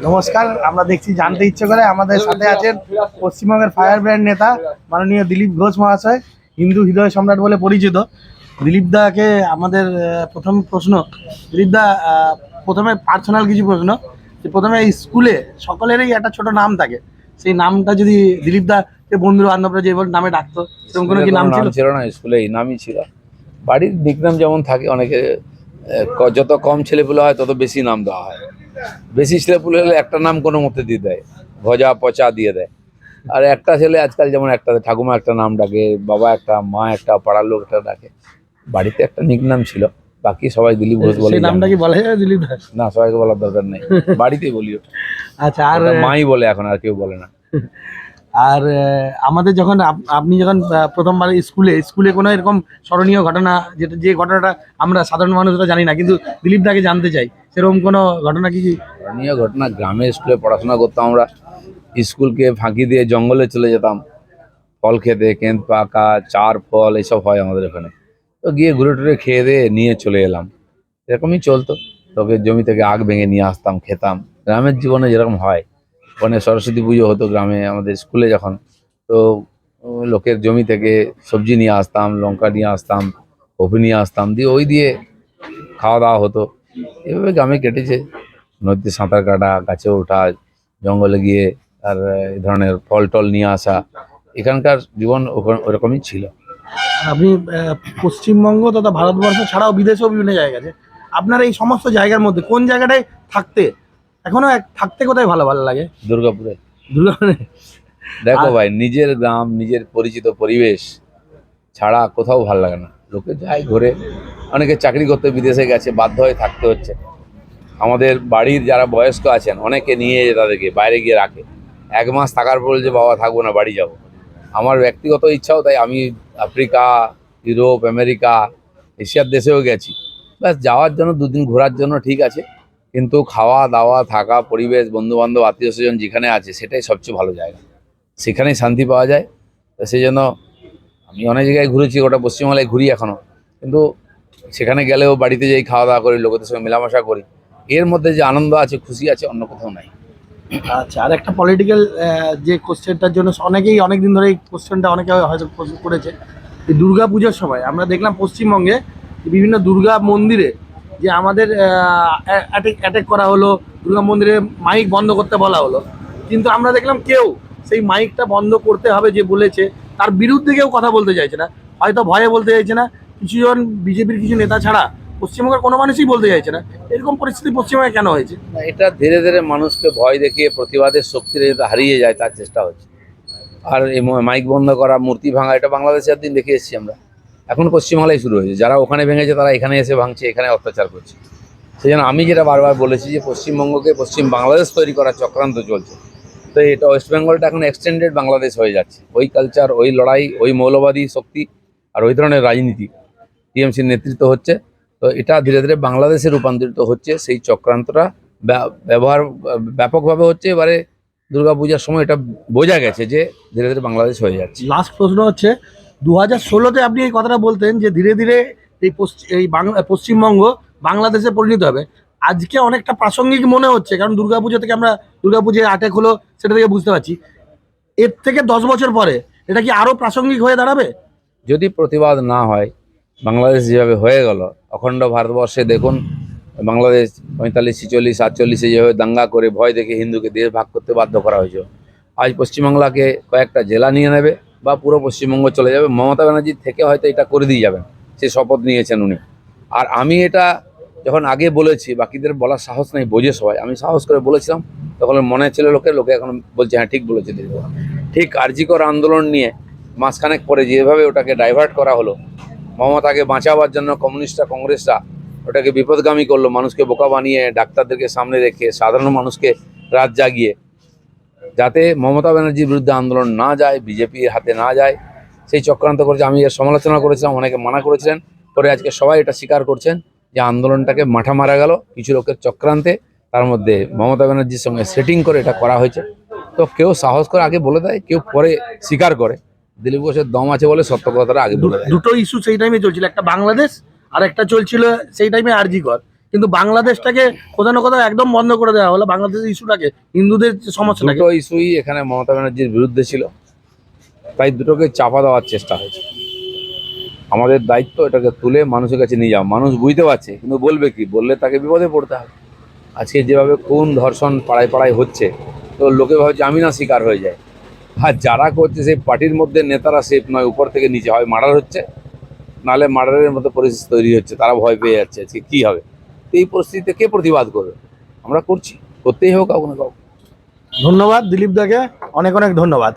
নমস্কার, আমরা দেখছি জানতে ইচ্ছে করে আমাদের সাথে আছেন পশ্চিমবঙ্গের ফায়ার ব্র্যান্ড নেতা মাননীয় দিলীপ ঘোষ মহাশয়, হিন্দু হৃদয় সম্রাট বলে পরিচিত। দিলীপ দাকে আমাদের প্রথম প্রশ্ন, দিলীপ দা, প্রথমে পার্সোনাল কিছু প্রশ্ন। যে প্রথমে স্কুলে সকলেরই একটা ছোট নাম থাকে, সেই নামটা যদি দিলীপ দা বন্ধু বান্ধবরা যে নামে ডাকতো, সেরকম কোনো কি নাম ছিল? ছিল না, স্কুলে এই নামই ছিল। বাড়ির নিকনেম যেমন থাকে অনেকে, যত কম ছেলেপুলে হয় তত বেশি নাম দেওয়া হয়। বেশি ছেলেপুলে হলে একটা নাম কোনো মতে দিয়ে দেয়, ভজা পচা দিয়ে দেয়। আর একটা ছেলে আজকাল যেমন একটা ঠাকুমা একটা নাম ডাকে, বাবা একটা, মা একটা, পাড়ার লোক একটা ডাকে। বাড়িতে একটা নিকনেম ছিল, বাকি সবাই দিলীপ ঘোষ বলে। সেই নামটা কি বলা যাবে দিলীপ দা? না, সবাইকে বলার দরকার নেই, বাড়িতেই বলি ওটা। আচ্ছা, আর মাই বলে এখন, আর কেউ বলে না। আর আমাদের যখন আপনি যখন প্রথমবার স্কুলে কোনো এরকম স্মরণীয় ঘটনা, যেটা যে ঘটনাটা আমরা সাধারণ মানুষরা জানি না, কিন্তু দিলীপ দাকে জানতে চাই, সেরকম কোনো ঘটনা কি? স্মরণীয় ঘটনা, গ্রামের স্কুলে পড়াশোনা করতাম আমরা। স্কুলকে ফাঁকি দিয়ে জঙ্গলে চলে যেতাম ফল খেতে, কেন্দ পাকা, চার ফল এইসব হয় আমাদের ওখানে। তো গিয়ে ঘুরে টুরে খেয়ে দিয়ে নিয়ে চলে এলাম, এরকমই চলতো। লোকের জমি থেকে আগ ভেঙে নিয়ে আসতাম, খেতাম। গ্রামের জীবনে যেরকম হয়, ওখানে সরস্বতী পুজো হতো গ্রামে আমাদের স্কুলে যখন, তো লোকের জমি থেকে সবজি নিয়ে আসতাম, লঙ্কা নিয়ে আসতাম, কফি নিয়ে আসতাম, দিয়ে ওই দিয়ে খাওয়া দাওয়া হতো। এভাবে গ্রামে কেটেছে। নদীতে সাঁতার কাটা, গাছে ওঠা, জঙ্গলে গিয়ে আর এই ধরনের ফল টল নিয়ে আসা, এখানকার জীবন ওরকমই ছিল। আপনি পশ্চিমবঙ্গ তথা ভারতবর্ষ ছাড়াও বিদেশেও বিভিন্ন জায়গা আছে, আপনার এই সমস্ত জায়গার মধ্যে কোন জায়গাটায় থাকতে এখনো থাকতে কোথায় ভালো ভালো লাগে? দুর্গাপুরে। দুর্গাপুরে? দেখো ভাই, নিজের গ্রাম, নিজের পরিচিত পরিবেশ ছাড়া কোথাও ভালো লাগে না। লোকে যায় ঘুরে, অনেকে চাকরি করতে বিদেশে গেছে, বাধ্য হয়ে থাকতে হচ্ছে। আমাদের বাড়ির যারা বয়স্ক আছেন, অনেকে নিয়ে তাদেরকে বাইরে গিয়ে রাখে। 1 মাস থাকার পর যে বাবা থাকবো না, বাড়ি যাব। আমার ব্যক্তিগত ইচ্ছাও তাই, আমি আফ্রিকা, ইউরোপ, আমেরিকা, এশিয়ার দেশেও গেছি। ব্যাস যাওয়ার জন্য, দুদিন ঘোরার জন্য ঠিক আছে, কিন্তু খাওয়া দাওয়া, থাকা, পরিবেশ, বন্ধুবান্ধব, আত্মীয় স্বজন যেখানে আছে, সেটাই সবচেয়ে ভালো জায়গা, সেখানেই শান্তি পাওয়া যায়। তো সেই জন্য আমি অনেক জায়গায় ঘুরেছি, গোটা পশ্চিমবাংলায় ঘুরি এখনও, কিন্তু সেখানে গেলেও বাড়িতে যেই খাওয়া দাওয়া করি, লোকেদের সঙ্গে মেলামেশা করি, এর মধ্যে যে আনন্দ আছে, খুশি আছে, অন্য কোথাও নাই। আচ্ছা, আর একটা পলিটিক্যাল যে কোশ্চেনটার জন্য অনেকেই অনেক দিন ধরে এই কোশ্চেনটা অনেকে হয়তো করেছে। এই দুর্গা পুজোর সময় আমরা দেখলাম পশ্চিমবঙ্গে বিভিন্ন দুর্গা মন্দিরে যে আমাদের অ্যাটেক করা হলো, দুর্গা মন্দিরে মাইক বন্ধ করতে বলা হলো, কিন্তু আমরা দেখলাম কেউ সেই মাইকটা বন্ধ করতে হবে যে বলেছে তার বিরুদ্ধে কেউ কথা বলতে চাইছে না, হয়তো ভয়ে বলতে চাইছে না, কিছুজন বিজেপির কিছু নেতা ছাড়া পশ্চিমবঙ্গের কোনো মানুষই বলতে চাইছে না। এরকম পরিস্থিতি পশ্চিমবঙ্গে কেন হয়েছে? না, এটা ধীরে ধীরে মানুষকে ভয় দেখিয়ে প্রতিবাদের শক্তিটা যাতে হারিয়ে যায়, তার চেষ্টা হচ্ছে। আর এই মাইক বন্ধ করা, মূর্তি ভাঙা, এটা বাংলাদেশে একদিন দেখে এসেছি আমরা। এখন পশ্চিমবাংলায় শুরু হয়েছে, যারা ওখানে ভেঙেছে তারা এখানে এসে ভাঙছে, এখানে অত্যাচার করছে। সেই জন্য আমি যেটা বারবার বলেছি যে পশ্চিমবঙ্গকে পশ্চিম বাংলাদেশ তৈরি করার চক্রান্ত চলছে। তো এটা ওয়েস্ট বেঙ্গলটা এখন এক্সটেন্ডেড বাংলাদেশ হয়ে যাচ্ছে। ওই কালচার, ওই লড়াই, ওই মৌলবাদী শক্তি আর ওই ধরনের রাজনীতি টিএমসির নেতৃত্ব হচ্ছে। তো এটা ধীরে ধীরে বাংলাদেশে রূপান্তরিত হচ্ছে, সেই চক্রান্তটা ব্যবহার ব্যাপকভাবে হচ্ছে। এবারে দুর্গাপূজার সময় এটা বোঝা গেছে যে ধীরে ধীরে বাংলাদেশ হয়ে যাচ্ছে। লাস্ট প্রশ্ন হচ্ছে, 2016-তে আপনি এই কথাটা বলতেন যে ধীরে ধীরে এই পশ্চিমবঙ্গ বাংলাদেশে পরিণত হবে। আজকে অনেকটা প্রাসঙ্গিক মনে হচ্ছে, কারণ দুর্গাপুজো থেকে আমরা দুর্গাপুজোয় আটেক হলো সেটা থেকে বুঝতে পারছি। এর থেকে 10 বছর পরে এটা কি আরো প্রাসঙ্গিক হয়ে দাঁড়াবে? যদি প্রতিবাদ না হয়, বাংলাদেশ যেভাবে হয়ে গেল, অখণ্ড ভারতবর্ষে দেখুন, বাংলাদেশ 45, 46, 47 যেভাবে দাঙ্গা করে ভয় দেখে হিন্দুকে দেশ ভাগ করতে বাধ্য করা হয়েছে, আজ পশ্চিমবাংলাকে কয়েকটা জেলা নিয়ে নেবে বা পুরো পশ্চিমবঙ্গ চলে যাবে। মমতা ব্যানার্জি থেকে হয়তো এটা করে দিয়ে যাবেন, সে শপথ নিয়েছেন উনি। আর আমি এটা যখন আগে বলেছি, বাকিদের বলার সাহস নেই, বোঝে সবাই, আমি সাহস করে বলেছিলাম, তখন মনে ছিল লোকে এখন বলছে হ্যাঁ ঠিক বলেছে দিদি। ঠিক আরজিকর আন্দোলন নিয়ে মাসখানেক পরে যেভাবে ওটাকে ডাইভার্ট করা হলো, মমতাকে বাঁচাবার জন্য কমিউনিস্টরা, কংগ্রেসরা ওটাকে বিপদগামী করলো, মানুষকে বোকা বানিয়ে, ডাক্তারদেরকে সামনে রেখে, সাধারণ মানুষকে রাত জাগিয়ে, যাতে মমতা ব্যানার্জির বিরুদ্ধে আন্দোলন না যায়, বিজেপির হাতে না যায়, সেই চক্রান্ত করেছে। আমি এর সমালোচনা করেছিলাম, অনেকে মানা করেছিলেন, পরে আজকে সবাই এটা স্বীকার করছেন যে আন্দোলনটাকে মাঠা মারা গেল কিছু লোকের চক্রান্তে। তার মধ্যে মমতা ব্যানার্জির সঙ্গে সেটিং করে এটা করা হয়েছে। তো কেউ সাহস করে আগে বলে দেয়, কেউ পরে স্বীকার করে। দিলীপ ঘোষের দম আছে বলে সত্য কথাটা আগে বলে দেয়। দুটো ইস্যু সেই টাইমে চলছিল, একটা বাংলাদেশ আর একটা চলছিল সেই টাইমে আরজিকর। কিন্তু বাংলাদেশটাকে কোথাও না কোথাও একদম বন্ধ করে দেওয়া হলো, বাংলাদেশের ইস্যুটাকে, হিন্দুদের যে সমস্যাটাকে। দুটো ইস্যুই এখানে মমতা ব্যানার্জির বিরুদ্ধে ছিল, তাই দুটোকে চাপা দেওয়ার চেষ্টা হয়েছে। আমাদের দায়িত্ব এটাকে তুলে মানুষের কাছে নিয়ে যাওয়া। মানুষ বুঝতে পারছে, কিন্তু বলবে কি? বললে তাকে বিপদে পড়তে হবে। আজকে যেভাবে খুন ধর্ষণ পাড়ায় পাড়ায় হচ্ছে, তো লোকে ভাবছে আমি না শিকার হয়ে যায়। আর যারা করছে সেই পার্টির মধ্যে নেতারা সেফ নয়, উপর থেকে নিচে হয় মার্ডার হচ্ছে, নাহলে মার্ডারের মতো পরিস্থিতি তৈরি হচ্ছে, তারা ভয় পেয়ে যাচ্ছে আজকে কী হবে। তো এই পরিস্থিতিতে কে প্রতিবাদ করবে? আমরা করছি, করতেই হোক কাউকে না কাউকে। ধন্যবাদ দিলীপ দাকে, অনেক অনেক ধন্যবাদ।